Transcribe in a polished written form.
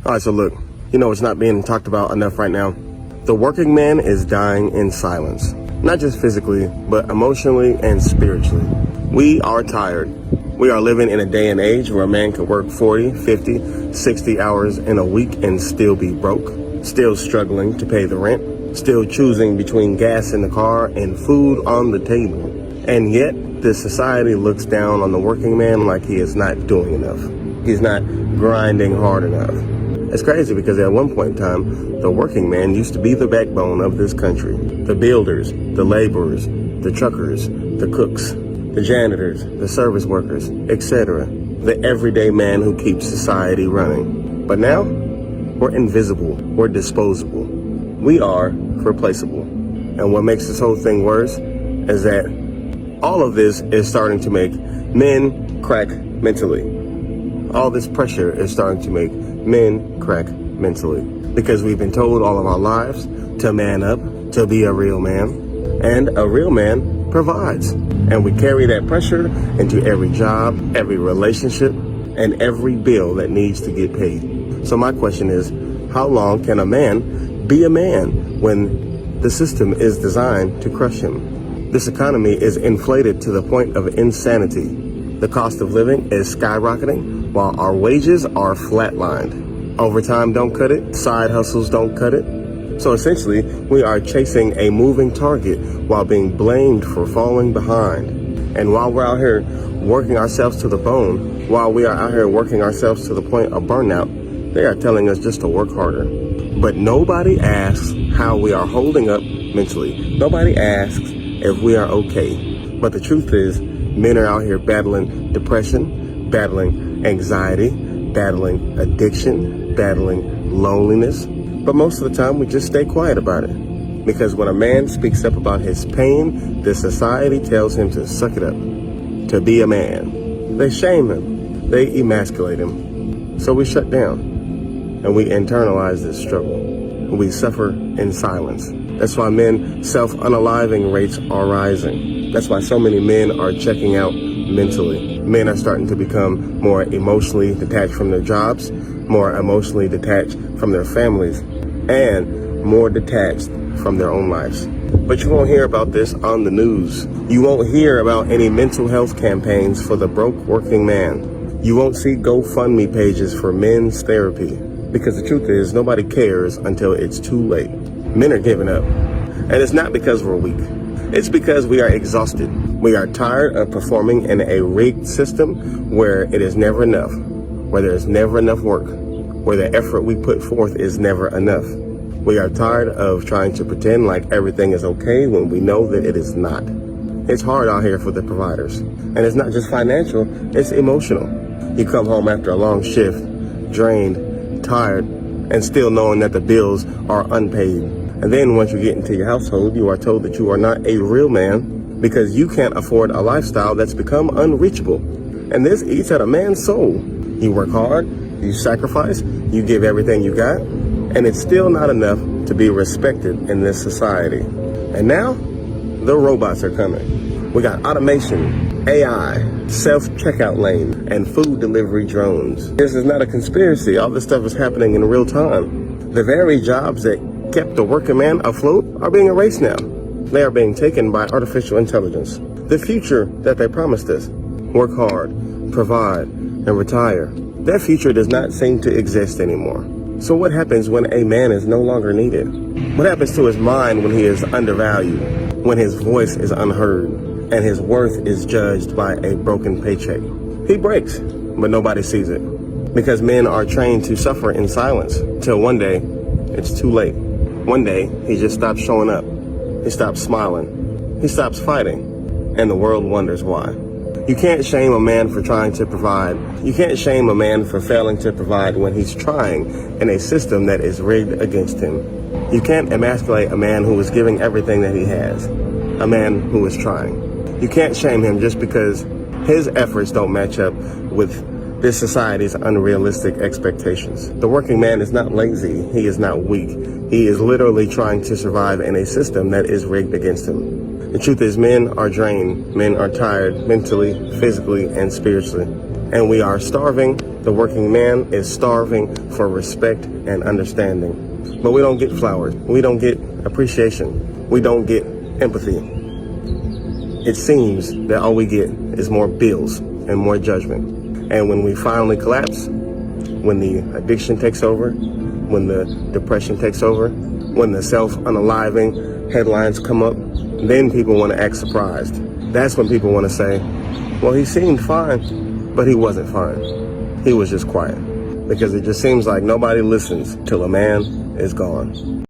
All right, so look, it's not being talked about enough right now. The working man is dying in silence, not just physically, but emotionally and spiritually. We are tired. We are living in a day and age where a man could work 40, 50, 60 hours in a week and still be broke, still struggling to pay the rent, still choosing between gas in the car and food on the table. And yet, this society looks down on the working man like he is not doing enough. He's not grinding hard enough. It's crazy because at one point in time, the working man used to be the backbone of this country. The builders, the laborers, the truckers, the cooks, the janitors, the service workers, etc. The everyday man who keeps society running. But now, we're invisible, we're disposable. We are replaceable. And what makes this whole thing worse is that all of this is starting to make men crack mentally. All this pressure is starting to make men crack mentally because we've been told all of our lives to man up, to be a real man, and a real man provides. And we carry that pressure into every job, every relationship, and every bill that needs to get paid. So my question is, how long can a man be a man when the system is designed to crush him? This economy is inflated to the point of insanity. The cost of living is skyrocketing while our wages are flatlined. Overtime don't cut it, side hustles don't cut it. So essentially, we are chasing a moving target while being blamed for falling behind. And while we're out here working ourselves to the bone, while we are out here working ourselves to the point of burnout, they are telling us just to work harder. But nobody asks how we are holding up mentally. Nobody asks if we are okay. But the truth is, men are out here battling depression, battling anxiety, battling addiction, battling loneliness. But most of the time, we just stay quiet about it. Because when a man speaks up about his pain, the society tells him to suck it up, to be a man. They shame him. They emasculate him. So we shut down. And we internalize this struggle. And we suffer in silence. That's why men's self-unaliving rates are rising. That's why so many men are checking out mentally. Men are starting to become more emotionally detached from their jobs, more emotionally detached from their families, and more detached from their own lives. But you won't hear about this on the news. You won't hear about any mental health campaigns for the broke working man. You won't see GoFundMe pages for men's therapy. Because the truth is, nobody cares until it's too late. Men are giving up. And it's not because we're weak. It's because we are exhausted. We are tired of performing in a rigged system where it is never enough, where there's never enough work, where the effort we put forth is never enough. We are tired of trying to pretend like everything is okay when we know that it is not. It's hard out here for the providers. And it's not just financial, it's emotional. You come home after a long shift, drained, tired, and still knowing that the bills are unpaid. And then once you get into your household, you are told that you are not a real man because you can't afford a lifestyle that's become unreachable. And this eats at a man's soul. You work hard, you sacrifice, you give everything you got, and it's still not enough to be respected in this society. And now, the robots are coming. We got automation, AI, self-checkout lane, and food delivery drones. This is not a conspiracy. All this stuff is happening in real time. The very jobs that kept the working man afloat are being erased now. They are being taken by artificial intelligence. The future that they promised us, work hard, provide, and retire, that future does not seem to exist anymore. So what happens when a man is no longer needed? What happens to his mind when he is undervalued, when his voice is unheard, and his worth is judged by a broken paycheck? He breaks, but nobody sees it. Because men are trained to suffer in silence till one day it's too late. One day he just stops showing up. He stops smiling. He stops fighting. And the world wonders why. You can't shame a man for trying to provide. You can't shame a man for failing to provide when he's trying in a system that is rigged against him. You can't emasculate a man who is giving everything that he has. A man who is trying. You can't shame him just because his efforts don't match up with this society's unrealistic expectations. The working man is not lazy. He is not weak. He is literally trying to survive in a system that is rigged against him. The truth is, men are drained. Men are tired mentally, physically, and spiritually. And we are starving The working man is starving for respect and understanding. But we don't get flowers. We don't get appreciation. We don't get empathy. It seems that all we get is more bills and more judgment. And when we finally collapse, when the addiction takes over, when the depression takes over, when the self-unaliving headlines come up, then people want to act surprised. That's when people want to say, well, he seemed fine, but he wasn't fine. He was just quiet. Because it just seems like nobody listens till a man is gone.